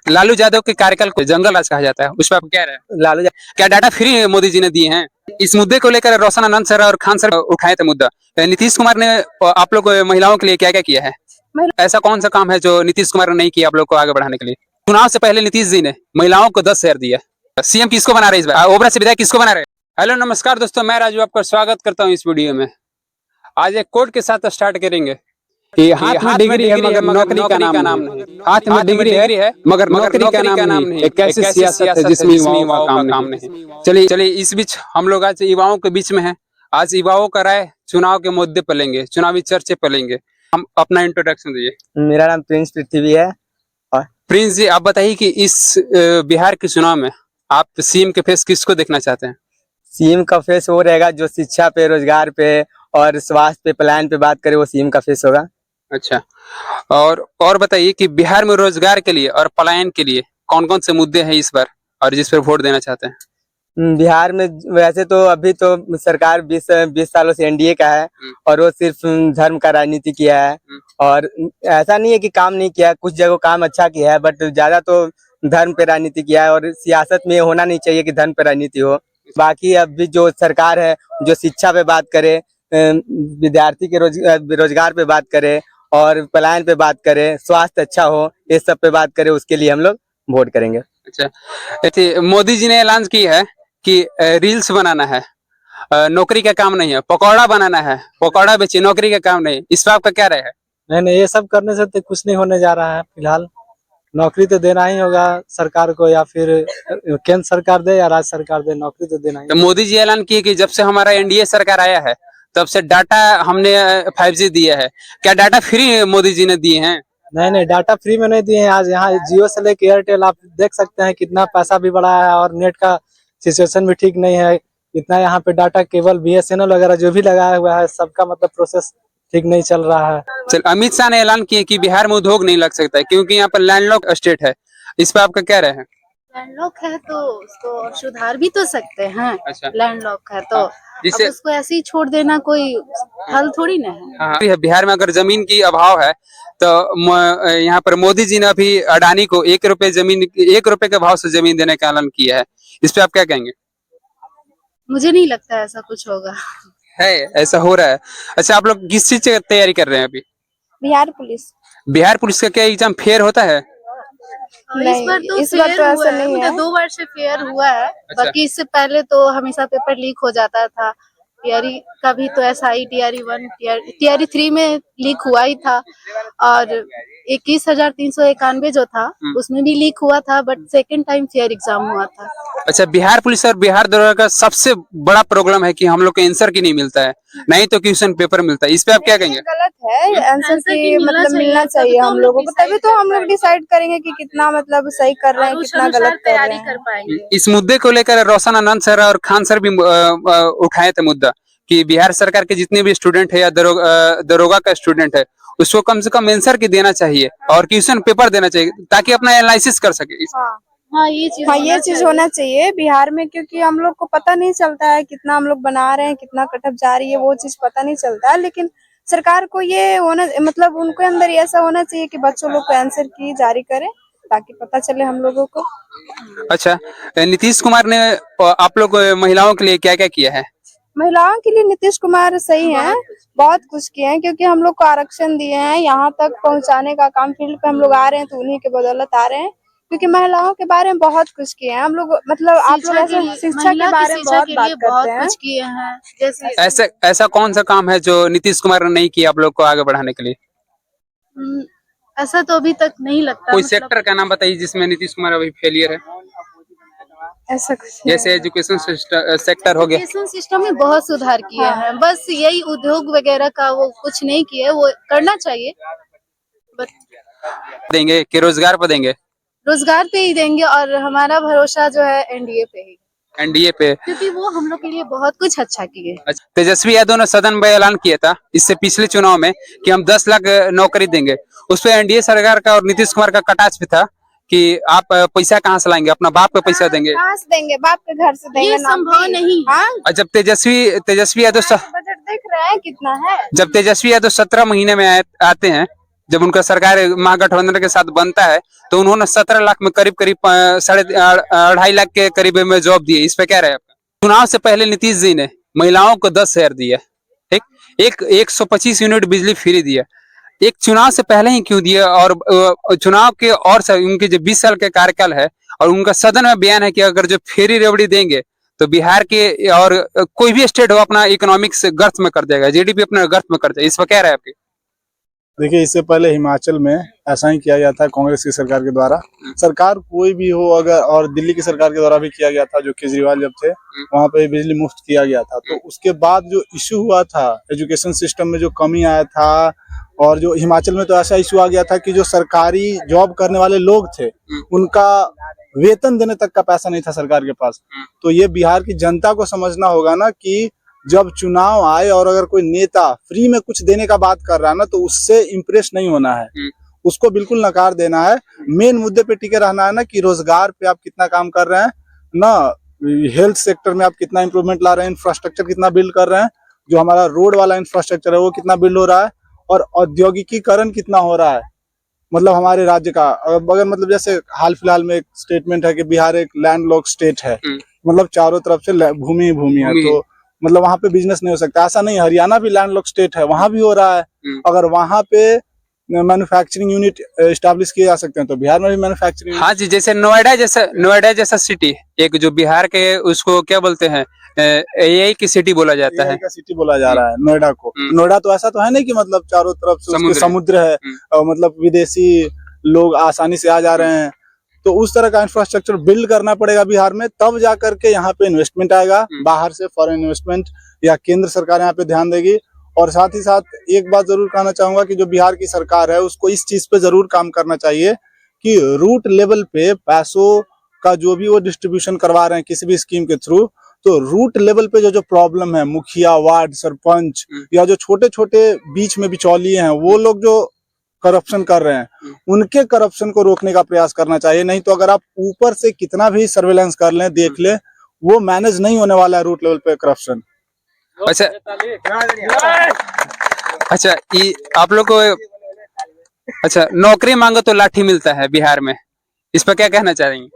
लालू यादव के कार्यकाल को जंगल राज कहा जाता है, उस पर आप क्या रहे हैं? क्या डाटा फ्री मोदी जी ने दिए हैं? इस मुद्दे को लेकर रोशन आनंद सर और खान सर उठाए थे मुद्दा। नीतीश कुमार ने आप लोग महिलाओं के लिए क्या क्या किया है? ऐसा कौन सा काम है जो नीतीश कुमार ने नहीं किया आप लोग को आगे बढ़ाने के लिए? चुनाव से पहले नीतीश जी ने महिलाओं को 10 शेयर दिया। सीएम किसको बना रहे इस बार? ओबरा से विधायक किसको बना रहे? हेलो नमस्कार दोस्तों, मैं राजू आपका स्वागत करता हूँ इस वीडियो में। आज एक कोट के साथ स्टार्ट करेंगे कि हाथ में डिग्री है मगर नौकरी का नाम नहीं। हाथ में डिग्री है मगर नौकरी का नाम नहीं। एक ऐसी सियासत है जिसमें युवाओं का काम नहीं। चलिए इस बीच हम लोग आज युवाओं के बीच में हैं। आज युवाओं का राय चुनाव के मुद्दे पर लेंगे, चुनावी चर्चे पर लेंगे। हम अपना इंट्रोडक्शन दीजिए। मेरा नाम प्रिंस पृथ्वी है। और प्रिंस जी, आप बताइए कि इस बिहार के चुनाव में आप सीएम के फेस किसको देखना चाहते हैं? सीएम का फेस वो रहेगा जो शिक्षा पे, रोजगार पे और स्वास्थ्य पे, प्लान पे बात करे, वो सीएम का फेस होगा। अच्छा, और बताइए कि बिहार में रोजगार के लिए और पलायन के लिए कौन कौन से मुद्दे हैं इस बार और जिस पर वोट देना चाहते हैं? बिहार में वैसे तो अभी तो सरकार 20 सालों से एनडीए का है और वो सिर्फ धर्म का राजनीति किया है। और ऐसा नहीं है कि काम नहीं किया, कुछ जगह काम अच्छा किया है, बट ज्यादा तो धर्म पे राजनीति किया है। और सियासत में होना नहीं चाहिए कि धर्म पे राजनीति हो। बाकी अभी जो सरकार है, जो शिक्षा पे बात करे, विद्यार्थी के रोजगार पे बात करे और पलायन पे बात करे, स्वास्थ्य अच्छा हो, ये सब पे बात करे, उसके लिए हम लोग वोट करेंगे। अच्छा, मोदी जी ने ऐलान की है कि रील्स बनाना है, नौकरी का काम नहीं है। पकौड़ा बनाना है, पकौड़ा बेचिए, नौकरी का काम नहीं। इस पर आपका क्या राय है? नहीं, ये सब करने से तो कुछ नहीं होने जा रहा है। फिलहाल नौकरी तो देना ही होगा सरकार को, या फिर केंद्र सरकार दे या राज्य सरकार दे, नौकरी तो देना ही। तो मोदी जी ऐलान किए कि जब से हमारा एनडीए सरकार आया है तब से डाटा हमने 5G दिया है। क्या डाटा फ्री मोदी जी ने दिए हैं? नहीं, डाटा फ्री में नहीं दिए हैं। आज यहाँ जियो से लेकर एयरटेल आप देख सकते हैं कितना पैसा भी बढ़ा है और नेट का सिचुएशन भी ठीक नहीं है। इतना यहाँ पे डाटा केबल BSNL वगैरह जो भी लगाया हुआ है, सबका मतलब प्रोसेस ठीक नहीं चल रहा है। चल, अमित शाह ने ऐलान किया कि बिहार में उद्योग नहीं लग सकता है क्योंकि यहाँ पर लैंडलॉक स्टेट है। इस पर आपका क्या राय है? लैंडलॉक है तो उसको सुधार भी तो सकते हैं। अच्छा। लैंडलॉक है तो जिससे अब उसको ऐसे ही छोड़ देना कोई हल थोड़ी ना है। हाँ, बिहार में अगर जमीन की अभाव है तो यहाँ पर मोदी जी ने अभी अडानी को 1 रुपए के भाव से जमीन देने का ऐलान किया है। इस पे आप क्या कहेंगे? मुझे नहीं लगता ऐसा कुछ होगा। है, ऐसा हो रहा है। अच्छा, आप लोग किस चीज की तैयारी कर रहे हैं अभी? बिहार पुलिस। बिहार पुलिस का क्या एग्जाम फेयर होता है? इस बार तो ऐसा नहीं है। 2 बार से फेयर हुआ है। अच्छा। बाकी इससे पहले तो हमेशा पेपर लीक हो जाता था। टीआरई का भी तो ऐसा ही, टीआरई 1 टीआरई 3 में लीक हुआ ही था। और 21,391 जो था उसमें भी लीक हुआ था, but second time fair exam हुआ था। अच्छा, बिहार पुलिस और बिहार दरोगा का सबसे बड़ा प्रॉब्लम है कि हम लोग को आंसर की नहीं मिलता है, नहीं तो क्वेश्चन पेपर मिलता है। इस पे आप क्या कहेंगे? गलत है, आंसर की मतलब मिलना चाहिए हम लोगों को, तभी तो हम लोग डिसाइड करेंगे कि कितना मतलब सही कर रहे हैं, कितना गलत कर रहे हैं। इस मुद्दे को लेकर रोशन आनंद सर और खान सर भी उठाए थे मुद्दा कि बिहार सरकार के जितने भी स्टूडेंट है या दरोगा का स्टूडेंट है उसको कम से कम आंसर की देना चाहिए और क्वेश्चन पेपर देना चाहिए ताकि अपना एनालिसिस कर सके। हाँ, ये चीज होना चाहिए बिहार में, क्योंकि हम लोग को पता नहीं चलता है कितना हम लोग बना रहे हैं, कितना कटअप जा रही है, वो चीज पता नहीं चलता है। लेकिन सरकार को ये होना, मतलब उनके अंदर ऐसा होना चाहिए कि बच्चों लोग को आंसर की जारी करे ताकि पता चले हम लोगों को। अच्छा, नीतीश कुमार ने आप लोग महिलाओं के लिए क्या क्या किया है? महिलाओं के लिए नीतीश कुमार सही हैं, बहुत कुछ किए हैं, क्योंकि हम लोग को आरक्षण दिए हैं, यहाँ तक पहुँचाने का काम फील्ड पे हम लोग आ रहे हैं तो उन्हीं के बदौलत आ रहे हैं। क्योंकि महिलाओं के बारे में बहुत कुछ किए हैं हम लोग, मतलब आप लोग ऐसे शिक्षा के बारे में बहुत बात करते हैं, कुछ किए हैं। जैसे ऐसा कौन सा काम है जो नीतीश कुमार ने नहीं किया आप लोग को आगे बढ़ाने के लिए? ऐसा तो अभी तक नहीं लगता। कोई सेक्टर का नाम बताइए जिसमें नीतीश कुमार अभी फेलियर है। ऐसा कुछ जैसे एजुकेशन सेक्टर हो गया। एजुकेशन सिस्टम में बहुत सुधार किए हैं, बस यही उद्योग वगैरह का वो कुछ नहीं किए, वो करना चाहिए। देंगे कि रोजगार पर देंगे? रोजगार पे ही देंगे और हमारा भरोसा जो है एनडीए पे ही, एनडीए पे, क्योंकि वो हम लोग के लिए बहुत कुछ अच्छा किए। अच्छा, तेजस्वी यादव ने सदन में ऐलान किया था इससे पिछले चुनाव में कि हम 10 लाख नौकरी देंगे। उस पर एनडीए सरकार का और नीतीश कुमार का कटाक्ष भी था कि आप पैसा कहाँ से लाएंगे, अपना बाप पे पैसा देंगे। कहाँ से देंगे? बाप के घर से देंगे? ये संभव नहीं। और जब तेजस्वी यादव बजट देख रहे हैं कितना है। जब तेजस्वी यादव 17 महीने में आते हैं जब उनका सरकार महागठबंधन के साथ बनता है तो उन्होंने 17 लाख में करीब करीब 2.5 लाख के करीब में जॉब दिए। इस पे क्या रहे आपका? चुनाव से पहले नीतीश जी ने महिलाओं को 10,000 दिया, ठीक, एक 125 यूनिट बिजली फ्री दिया। एक चुनाव से पहले ही क्यों दिया? और चुनाव के और उनके जो 20 साल के कार्यकाल है और उनका सदन में बयान है कि अगर जो फ्री रेवड़ी देंगे तो बिहार के और कोई भी स्टेट हो अपना इकोनॉमिक्स गर्त में कर देगा, जीडीपी अपना गर्त में कर देगा। इस पर क्या रहा है आपके? देखिए, इससे पहले हिमाचल में ऐसा ही किया गया था कांग्रेस की सरकार के द्वारा। सरकार कोई भी हो अगर, और दिल्ली की सरकार के द्वारा भी किया गया था, जो केजरीवाल जब थे वहां पे बिजली मुफ्त किया गया था। तो उसके बाद जो इश्यू हुआ था एजुकेशन सिस्टम में, जो कमी आया था, और जो हिमाचल में तो ऐसा इश्यू आ गया था कि जो सरकारी जॉब करने वाले लोग थे उनका वेतन देने तक का पैसा नहीं था सरकार के पास। तो ये बिहार की जनता को समझना होगा ना कि जब चुनाव आए और अगर कोई नेता फ्री में कुछ देने का बात कर रहा है ना, तो उससे इम्प्रेस नहीं होना है, उसको बिल्कुल नकार देना है। मेन मुद्दे पे टिके रहना है ना कि रोजगार पे आप कितना काम कर रहे हैं ना, हेल्थ सेक्टर में आप कितना इंप्रूवमेंट ला रहे हैं, इंफ्रास्ट्रक्चर कितना बिल्ड कर रहे हैं, जो हमारा रोड वाला इंफ्रास्ट्रक्चर है वो कितना बिल्ड हो रहा है, और औद्योगिकीकरण कितना हो रहा है मतलब हमारे राज्य का। अगर मतलब जैसे हाल फिलहाल में एक स्टेटमेंट है कि बिहार एक लैंडलॉक स्टेट है, मतलब चारों तरफ से भूमि भूमि है, तो मतलब वहाँ पे बिजनेस नहीं हो सकता। ऐसा नहीं, हरियाणा भी लैंडलॉक स्टेट है, वहां भी हो रहा है। अगर वहां पे मैन्युफैक्चरिंग यूनिट एस्टैब्लिश किए जा सकते हैं तो बिहार में भी मैन्युफैक्चरिंग। हाँ जी, जैसे नोएडा जैसा सिटी, एक जो बिहार के उसको क्या बोलते हैं, एआई की सिटी बोला जाता है, सिटी बोला जा रहा है नोएडा को। नोएडा तो ऐसा तो है नहीं कि मतलब चारों तरफ से उसके समुद्र है और मतलब विदेशी लोग आसानी से आ जा रहे हैं। तो उस तरह का इंफ्रास्ट्रक्चर बिल्ड करना पड़ेगा बिहार में, तब जा करके यहाँ पे इन्वेस्टमेंट आएगा बाहर से, फॉरेन इन्वेस्टमेंट, या केंद्र सरकार यहाँ पे ध्यान देगी। और साथ ही साथ एक बात जरूर कहना चाहूंगा कि जो बिहार की सरकार है उसको इस चीज पे जरूर काम करना चाहिए कि रूट लेवल पे पैसों का जो भी वो डिस्ट्रीब्यूशन करवा रहे हैं किसी भी स्कीम के थ्रू, तो रूट लेवल पे जो प्रॉब्लम है, मुखिया, वार्ड, सरपंच या जो छोटे छोटे बीच में बिचौलिए हैं, वो लोग जो करप्शन कर रहे हैं, उनके करप्शन को रोकने का प्रयास करना चाहिए। नहीं तो अगर आप ऊपर से कितना भी सर्वेलेंस कर लें, देख लें, वो मैनेज नहीं होने वाला है रूट लेवल पे करप्शन। अच्छा अच्छा, ये आप लोग को अच्छा नौकरी मांगो तो लाठी मिलता है बिहार में, इस पर क्या कहना चाहेंगे?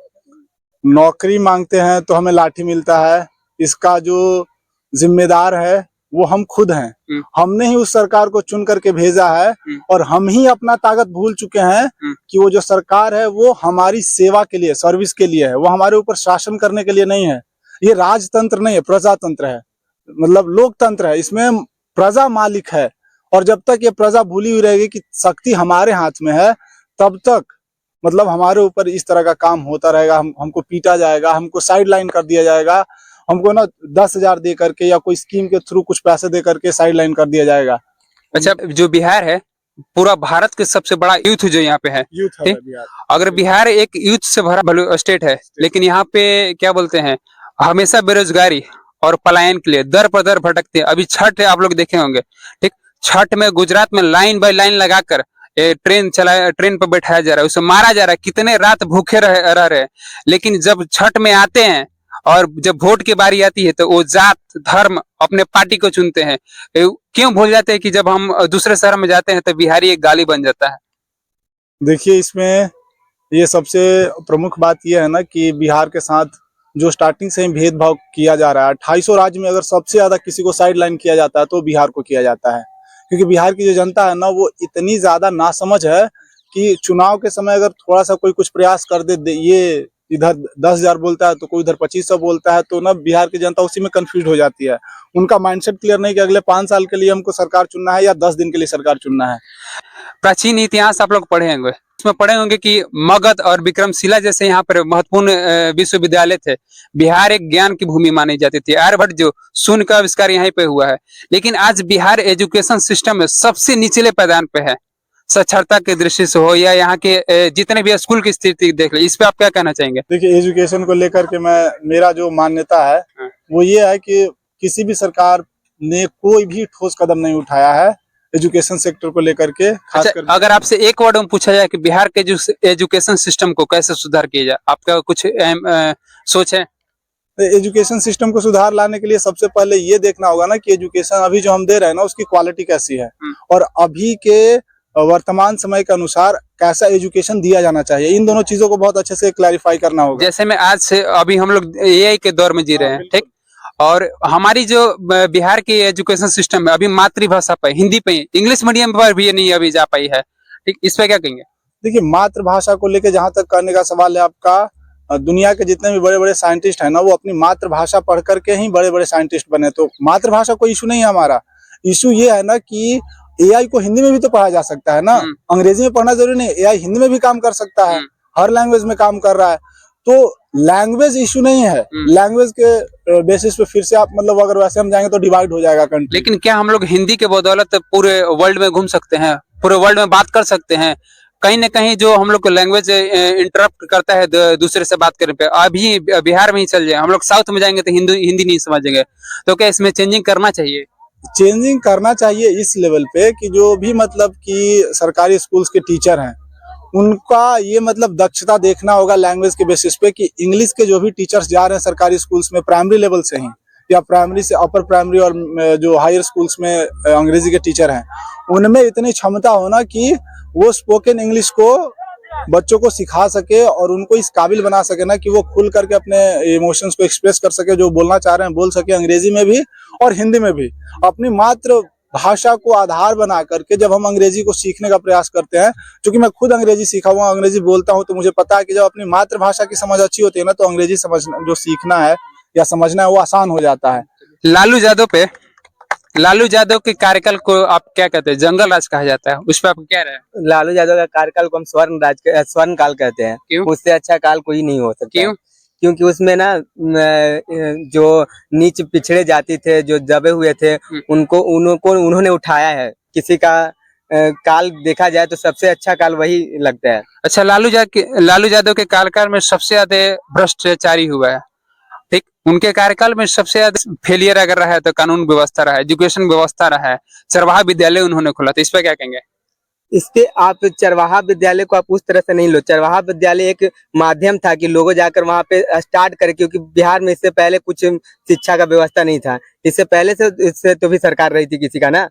नौकरी मांगते हैं तो हमें लाठी मिलता है, इसका जो जिम्मेदार है वो हम खुद हैं। हमने ही उस सरकार को चुन करके भेजा है और हम ही अपना ताकत भूल चुके हैं कि वो जो सरकार है वो हमारी सेवा के लिए, सर्विस के लिए है, वो हमारे ऊपर शासन करने के लिए नहीं है। ये राजतंत्र नहीं है, प्रजातंत्र है, मतलब लोकतंत्र है। इसमें प्रजा मालिक है, और जब तक ये प्रजा भूली हुई रहेगी कि शक्ति हमारे हाथ में है, तब तक मतलब हमारे ऊपर इस तरह का काम होता रहेगा। हमको पीटा जाएगा, हमको साइड लाइन कर दिया जाएगा, हमको ना 10,000 दे करके या कोई स्कीम के थ्रू कुछ पैसे दे करके साइड लाइन कर दिया जाएगा। अच्छा, जो बिहार है पूरा भारत के सबसे बड़ा यूथ जो यहाँ पे है, यूथ है बिहार। अगर बिहार एक यूथ से भरा स्टेट है, लेकिन यहाँ पे क्या बोलते हैं, हमेशा बेरोजगारी और पलायन के लिए दर पर दर भटकते हैं। अभी छठ आप लोग देखे होंगे, ठीक, छठ में गुजरात में लाइन बाय लाइन लगाकर ट्रेन पर बैठाया जा रहा है, उसे मारा जा रहा है, कितने रात भूखे रह रहे हैं। लेकिन जब छठ में आते हैं और जब वोट की बारी आती है तो वो जात धर्म अपने पार्टी को चुनते हैं। क्यों भूल जाते हैं कि जब हम दूसरे शहर में जाते हैं तो बिहारी एक गाली बन जाता है? देखिए, इसमें ये सबसे प्रमुख बात यह है ना कि बिहार के साथ जो स्टार्टिंग से ही भेदभाव किया जा रहा है। 250 राज्य में अगर सबसे ज्यादा किसी को साइड लाइन किया जाता है तो बिहार को किया जाता है, क्योंकि बिहार की जो जनता है ना वो इतनी ज्यादा नासमझ है कि चुनाव के समय अगर थोड़ा सा कोई कुछ प्रयास कर दे, ये इधर 10,000 बोलता है तो कोई इधर 2500 बोलता है, तो ना बिहार की जनता उसी में कंफ्यूज हो जाती है। उनका माइंडसेट क्लियर नहीं कि अगले 5 साल के लिए हमको सरकार चुनना है या 10 दिन के लिए सरकार चुनना है। प्राचीन इतिहास आप लोग पढ़े होंगे, इसमें पढ़े होंगे कि मगध और विक्रमशिला जैसे यहाँ पर महत्वपूर्ण विश्वविद्यालय थे। बिहार एक ज्ञान की भूमि मानी जाती थी। आर्यभट्ट जो शून्य का आविष्कार यहीं पे हुआ है। लेकिन आज बिहार एजुकेशन सिस्टम में सबसे निचले पैदान पे है, साक्षरता की दृष्टि से हो या यहाँ के जितने भी स्कूल की स्थिति देख ले। इस पे आप क्या कहना चाहेंगे? देखिए, एजुकेशन को लेकर के मेरा जो मान्यता है वो ये है कि किसी भी सरकार ने कोई भी ठोस कदम नहीं उठाया है एजुकेशन सेक्टर को लेकर के। अच्छा, अगर आपसे एक वर्ड में पूछा जाए कि बिहार के एजुकेशन सिस्टम को कैसे सुधार किया जाए, आपका कुछ सोच है? एजुकेशन सिस्टम को सुधार लाने के लिए सबसे पहले ये देखना होगा ना कि एजुकेशन अभी जो हम दे रहे हैं ना उसकी क्वालिटी कैसी है, और अभी के वर्तमान समय के अनुसार कैसा एजुकेशन दिया जाना चाहिए, इन दोनों चीजों को बहुत अच्छे से क्लैरिफाई करना होगा। जैसे में आज से अभी हम लोग एआई के दौर में जी रहे हैं, ठीक, और हमारी जो बिहार की एजुकेशन सिस्टम है अभी मातृभाषा पे, हिंदी पे, इंग्लिश मीडियम पर भी नहीं अभी जा पाई है, ठीक, इस पे क्या कहेंगे? देखिए, मातृभाषा को लेकर जहां तक करने का सवाल है आपका, दुनिया के जितने भी बड़े बड़े साइंटिस्ट हैं ना, वो अपनी मातृभाषा पढ़ करके ही बड़े बड़े साइंटिस्ट बने। तो मातृभाषा कोई इशू नहीं है हमारा। इशू ये है ना कि एआई को हिंदी में भी तो पढ़ा जा सकता है ना, अंग्रेजी में पढ़ना जरूरी नहीं, एआई हिंदी में भी काम कर सकता है, हर लैंग्वेज में काम कर रहा है। तो लैंग्वेज इशू नहीं है, लैंग्वेज के बेसिस पे फिर से आप मतलब अगर वैसे हम जाएंगे तो डिवाइड हो जाएगा कंट्री। लेकिन क्या हम लोग हिंदी के बदौलत पूरे वर्ल्ड में घूम सकते हैं, पूरे वर्ल्ड में बात कर सकते हैं? कहीं ना कहीं जो हम लोग को लैंग्वेज इंटरप्ट करता है दूसरे से बात करने पे, अभी बिहार में ही चल जाए, हम लोग साउथ में जाएंगे तो हिंदी नहीं समझेंगे। तो क्या इसमें चेंजिंग करना चाहिए? चेंजिंग करना चाहिए इस लेवल पे कि जो भी मतलब कि सरकारी स्कूल्स के टीचर हैं उनका ये मतलब दक्षता देखना होगा लैंग्वेज के बेसिस पे, कि इंग्लिश के जो भी टीचर्स जा रहे हैं सरकारी स्कूल्स में प्राइमरी लेवल से ही, या प्राइमरी से अपर प्राइमरी और जो हायर स्कूल्स में अंग्रेजी के टीचर हैं, उनमें इतनी क्षमता होना कि वो स्पोकन इंग्लिश को बच्चों को सिखा सके और उनको इस काबिल बना सके ना कि वो खुल करके अपने इमोशंस को एक्सप्रेस कर सके, जो बोलना चाह रहे हैं बोल सके, अंग्रेजी में भी और हिंदी में भी। अपनी मातृ भाषा को आधार बना करके जब हम अंग्रेजी को सीखने का प्रयास करते हैं, क्योंकि मैं खुद अंग्रेजी सीखा हुआ, अंग्रेजी बोलता हूं, तो मुझे पता है कि जब अपनी मातृभाषा की समझ अच्छी होती है ना, तो अंग्रेजी समझना, जो सीखना है या समझना है, वो आसान हो जाता है। लालू यादव के कार्यकाल को आप क्या कहते हैं? जंगल राज कहा जाता है, उस पर आप क्या रहे? लालू यादव का कार्यकाल को हम स्वर्ण काल कहते हैं। क्यों? उससे अच्छा काल कोई नहीं हो सकता। क्यों? क्योंकि उसमें ना जो नीच पिछड़े जाति थे, जो दबे हुए थे, उन्होंने उठाया है। किसी का काल देखा जाए तो सबसे अच्छा काल वही लगता है। अच्छा, लालू यादव के कार्यकाल में सबसे ज्यादा भ्रष्टाचारी हुआ है, ठीक, उनके कार्यकाल में सबसे ज्यादा फेलियर अगर रहा है तो कानून व्यवस्था रहा है, एजुकेशन व्यवस्था रहा है, चरवाहा विद्यालय उन्होंने खोला, तो इस पर क्या कहेंगे? इसके आप चरवाहा विद्यालय को आप उस तरह से नहीं लो। चरवाहा विद्यालय एक माध्यम था कि लोगों जाकर वहां पे स्टार्ट करे, क्योंकि बिहार में इससे पहले कुछ शिक्षा का व्यवस्था नहीं था। इससे पहले से इससे तो भी सरकार रही थी किसी का ना,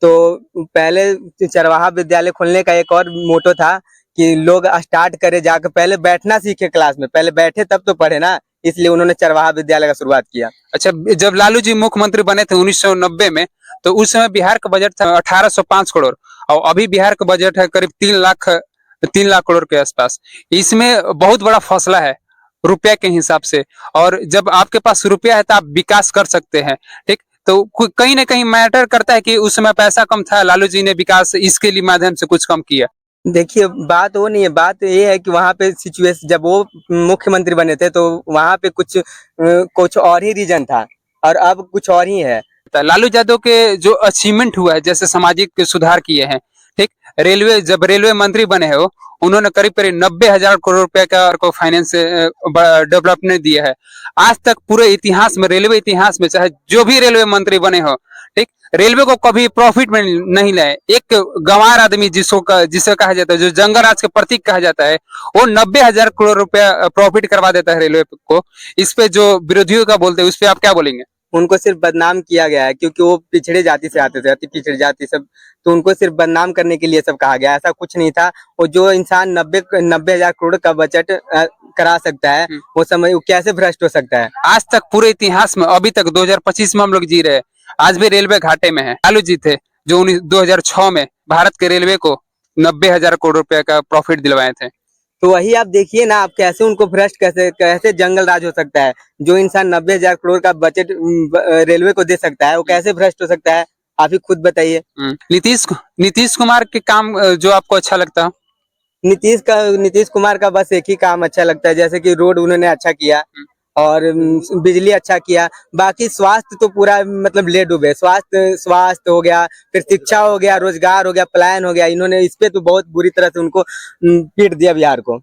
तो पहले चरवाहा विद्यालय खोलने का एक और मोटो था कि लोग स्टार्ट करे, जाकर पहले बैठना सीखे क्लास में, पहले बैठे तब तो पढ़े ना, इसलिए उन्होंने चरवाहा विद्यालय का शुरुआत किया। अच्छा, जब लालू जी मुख्यमंत्री बने थे 1990 में, तो उस समय बिहार का बजट था 1805 करोड़, और अभी बिहार का बजट है करीब 3 लाख करोड़ के आसपास। इसमें बहुत बड़ा फासला है रुपया के हिसाब से, और जब आपके पास रुपया है तो आप विकास कर सकते हैं, ठीक। तो कहीं ना कहीं मैटर करता है कि उस समय पैसा कम था, लालू जी ने विकास इसके लिए माध्यम से कुछ कम किया। देखिए, बात वो नहीं है, बात ये है कि वहाँ पे सिचुएशन, जब वो मुख्यमंत्री बने थे तो वहाँ पे कुछ और ही रीजन था, और अब कुछ और ही है। लालू यादव के जो अचीवमेंट हुआ है, जैसे सामाजिक सुधार किए हैं, ठीक, जब रेलवे मंत्री बने हो, उन्होंने करीब 90,000 करोड़ रुपए का को फाइनेंस डेवलपमेंट दिया है। आज तक पूरे इतिहास में, रेलवे इतिहास में, चाहे जो भी रेलवे मंत्री बने हो, ठीक, रेलवे को कभी प्रॉफिट में नहीं लाए। एक गंवार आदमी जिसे कहा जाता है, जो जंगल राज के प्रतीक कहा जाता है, वो 90,000 करोड़ रुपया प्रॉफिट करवा देता है रेलवे को। इस पे जो विरोधियों का बोलते हैं, उस पे आप क्या बोलेंगे? उनको सिर्फ बदनाम किया गया है, क्योंकि वो पिछड़े जाति से आते थे, अति पिछड़ी जाति सब, तो उनको सिर्फ बदनाम करने के लिए सब कहा गया। ऐसा कुछ नहीं था। और जो इंसान 90,000 करोड़ का बजट करा सकता है, वो समय वो कैसे भ्रष्ट हो सकता है? आज तक पूरे इतिहास में, अभी तक 2025 में हम लोग जी रहे हैं, आज भी रेलवे घाटे में है। लालू जी थे जो 2006 में भारत के रेलवे को 90,000 करोड़ रुपए का प्रॉफिट दिलवाए थे। तो वही आप देखिए ना, आप कैसे उनको भ्रष्ट, कैसे जंगल राज हो सकता है? जो इंसान 90,000 करोड़ का बजट रेलवे को दे सकता है, वो कैसे भ्रष्ट हो सकता है? आप ही खुद बताइए। नीतीश कुमार के काम जो आपको अच्छा लगता है? नीतीश कुमार का बस एक ही काम अच्छा लगता है, जैसे कि रोड उन्होंने अच्छा किया और बिजली अच्छा किया। बाकी स्वास्थ्य तो पूरा मतलब ले डूबे। स्वास्थ्य हो गया, फिर शिक्षा हो गया, रोजगार हो गया, पलायन हो गया। इन्होंने इस पे तो बहुत बुरी तरह से उनको पीट दिया बिहार को।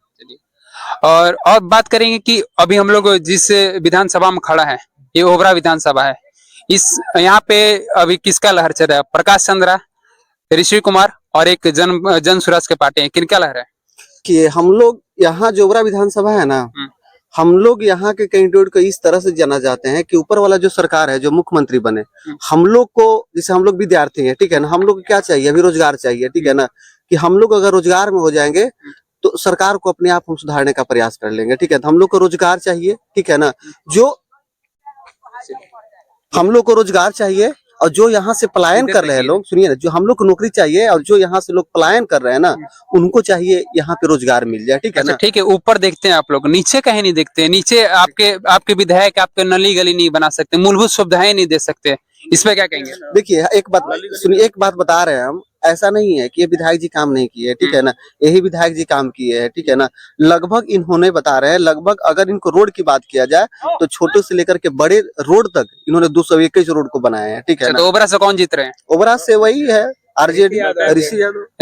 और बात करेंगे कि अभी हम लोग जिस विधानसभा में खड़ा है, ये ओबरा विधानसभा है। यहाँ पे अभी किसका लहर चल रहा है? प्रकाश चंद्रा, ऋषि कुमार और एक जन स्वराज के पार्टी है, किनका लहर है? कि हम लोग यहाँ जो ओबरा विधानसभा है ना, हम लोग यहाँ के कैंडिडेट को इस तरह से जाना जाते हैं कि ऊपर वाला जो सरकार है, जो मुख्यमंत्री बने, हम लोग को, जैसे हम लोग विद्यार्थी हैं, ठीक है ना, हम लोग को क्या चाहिए? अभी रोजगार चाहिए, ठीक है ना। कि हम लोग अगर रोजगार में हो जाएंगे तो सरकार को अपने आप हम सुधारने का प्रयास कर लेंगे। ठीक है, तो हम लोग को रोजगार चाहिए, ठीक है ना, जो हम लोग को रोजगार चाहिए और जो यहाँ से पलायन कर रहे हैं लोग, सुनिए ना, जो हम लोग को नौकरी चाहिए और जो यहाँ से लोग पलायन कर रहे हैं ना, उनको चाहिए यहाँ पे रोजगार मिल जाए। ठीक है अच्छा ना। ठीक है, ऊपर देखते हैं आप लोग, नीचे कहीं नहीं देखते। नीचे आपके विधायक आपके नली गली नहीं बना सकते, मूलभूत सुविधाएं नहीं दे सकते, इस पे क्या कहेंगे? देखिए एक बात सुनिए, एक बात बता रहे हैं हम, ऐसा नहीं है कि ये विधायक जी काम नहीं किए, ठीक है ना, यही विधायक जी काम किए हैं, ठीक है ना। लगभग इन्होंने बता रहे हैं, लगभग अगर इनको रोड की बात किया जाए तो छोटे से लेकर के बड़े रोड तक इन्होंने 221 रोड को बनाए हैं। ठीक है ना। तो ओबरा से कौन जीत रहे हैं? ओबरा से वही है आरजेडी,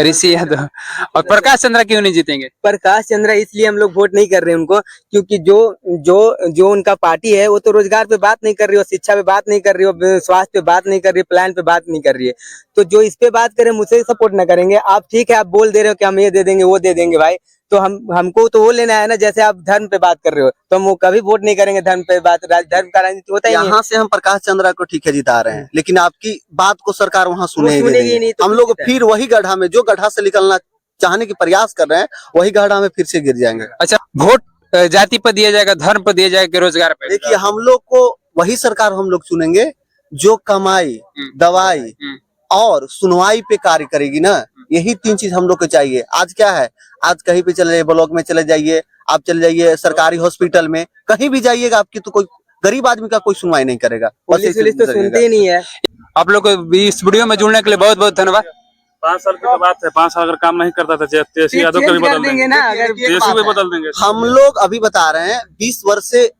ऋषि यादव। और प्रकाश चंद्रा क्यों नहीं जीतेंगे? प्रकाश चंद्रा इसलिए हम लोग वोट नहीं कर रहे हैं उनको, क्योंकि जो उनका पार्टी है वो तो रोजगार पे बात नहीं कर रही हो, शिक्षा पे बात नहीं कर रही हो, स्वास्थ्य पे बात नहीं कर रही है, प्लान पे बात नहीं कर रही है। तो जो इस पे बात करें मुझसे सपोर्ट ना करेंगे। आप ठीक है, आप बोल दे रहे हो कि हम ये दे देंगे वो दे देंगे भाई, तो हमको तो वो लेना है ना। जैसे आप धर्म पे बात कर रहे हो तो हम वो कभी वोट नहीं करेंगे धर्म पे बात, धर्म का राजनीति होता ही नहीं है। यहाँ से हम प्रकाश चंद्रा को ठीक है जिता रहे हैं, लेकिन आपकी बात को सरकार वहाँ सुनेगी नहीं। तो हम लोग फिर वही गड्ढा में, जो गड्ढा से निकलना चाहने की प्रयास कर रहे हैं, वही गड्ढा में फिर से गिर जाएंगे। अच्छा, वोट जाति पर दिया जाएगा, धर्म पर दिया जाएगा, रोजगार पे? देखिए हम लोग को वही सरकार हम लोग चुनेंगे जो कमाई, दवाई और सुनवाई पे कार्य करेगी ना। यही तीन चीज हम लोग को चाहिए। आज क्या है, आज कहीं पे चले जाइए, ब्लॉक में चले जाइए, आप चले जाइए सरकारी हॉस्पिटल में, कहीं भी जाइएगा आपकी तो कोई गरीब आदमी का कोई सुनवाई नहीं करेगा। पुलिस तो सुनते ही नहीं है। आप लोग को इस वीडियो में जुड़ने के लिए बहुत बहुत धन्यवाद। 5 साल की तो बात है, 5 साल अगर काम नहीं करता था तेजस्वी यादव को भी बदल देंगे ना, अगर तेजस्वी भी बदल देंगे। हम लोग अभी बता रहे हैं 20 वर्ष से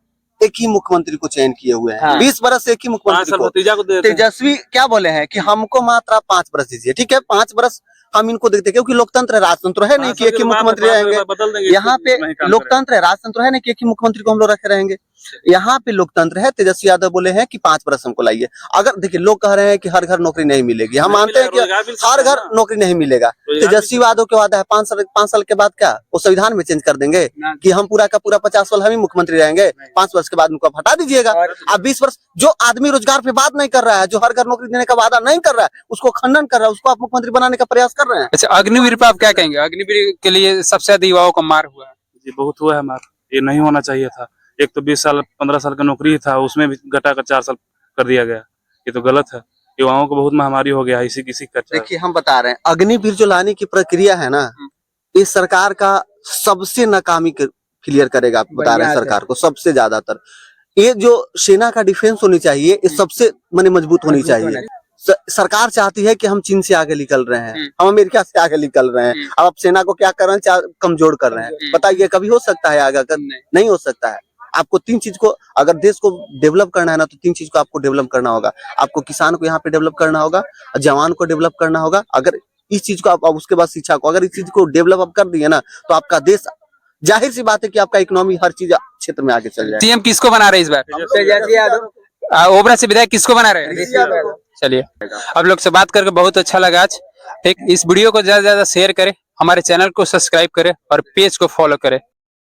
एक ही मुख्यमंत्री को चयन किए हुए हैं। हाँ। 20 वर्ष से एक ही 5 मुख्यमंत्री साल को। भतीजा को दे देते हैं। तेजस्वी क्या बोले हैं कि हमको मात्र आप 5 वर्ष दीजिए। ठीक है, 5 वर्ष हम इनको देखते हैं, क्योंकि लोकतंत्र है, राजतंत्र है नहीं कि एक ही मुख्यमंत्री रहेंगे। बदल देंगे। यहाँ पे लोकतंत्र है, राजतंत्र है नहीं कि एक ही मुख्यमंत्री को हम लोग रखे रहेंगे। यहाँ पे लोकतंत्र है। तेजस्वी यादव बोले हैं कि 5 वर्ष हमको लाइए। अगर देखिए लोग कह रहे हैं कि हर घर नौकरी नहीं मिलेगी, हम मानते हैं कि हर घर नौकरी नहीं मिलेगा। तेजस्वी यादव के वादा है 5 साल के बाद क्या वो संविधान में चेंज कर देंगे कि हम पूरा का पूरा 50 साल हम ही मुख्यमंत्री रहेंगे, 5 वर्ष के बाद उनको हटा दीजिएगा। अब 20 वर्ष जो आदमी रोजगार पे बात नहीं कर रहा है, जो हर घर नौकरी देने का वादा नहीं कर रहा है, उसको खंडन कर रहा है, उसको आप मुख्यमंत्री बनाने का प्रयास कर रहे हैं। अच्छा, अग्निवीर पे आप क्या कहेंगे? अग्निवीर के लिए सबसे ज्यादा युवाओं का मार हुआ है जी, बहुत हुआ है मार। ये नहीं होना चाहिए था। एक तो 20 साल 15 साल का नौकरी ही था, उसमें भी घटा कर 4 साल कर दिया गया। ये तो गलत है, युवाओं को बहुत महामारी हो गया है इसी का। देखिए हम बता रहे हैं, अग्निवीर जो लाने की प्रक्रिया है ना, इस सरकार का सबसे नाकामी क्लियर करेगा। आप बता रहे हैं सरकार को सबसे ज्यादातर ये जो सेना का डिफेंस होनी चाहिए, ये सबसे माने मजबूत होनी चाहिए। सरकार चाहती है कि हम चीन से आगे निकल रहे हैं, हम अमेरिका से आगे निकल रहे हैं। अब आप सेना को क्या कर रहे हैं, कमजोर कर रहे हैं। बताइए कभी हो सकता है आगे? नहीं हो सकता है। आपको 3 चीज को, अगर देश को डेवलप करना है ना, तो 3 चीज को आपको डेवलप करना होगा। आपको किसान को यहाँ पे डेवलप करना होगा, जवान को डेवलप करना होगा। अगर इस चीज को आप, उसके बाद शिक्षा को, अगर इस चीज को डेवलप आप कर दिए ना, तो आपका देश, जाहिर सी बात है कि आपका इकोनॉमी हर चीज क्षेत्र में आगे चल जाए। सीएम किसको बना रहे इस बार? तेजस्वी यादव। ओबरा से विधायक किसको बना रहे हैं? चलिए, आप लोग से बात करके बहुत अच्छा लगा आज। ठीक, इस वीडियो को ज्यादा से ज्यादा शेयर करें, हमारे चैनल को सब्सक्राइब करें और पेज को फॉलो करें।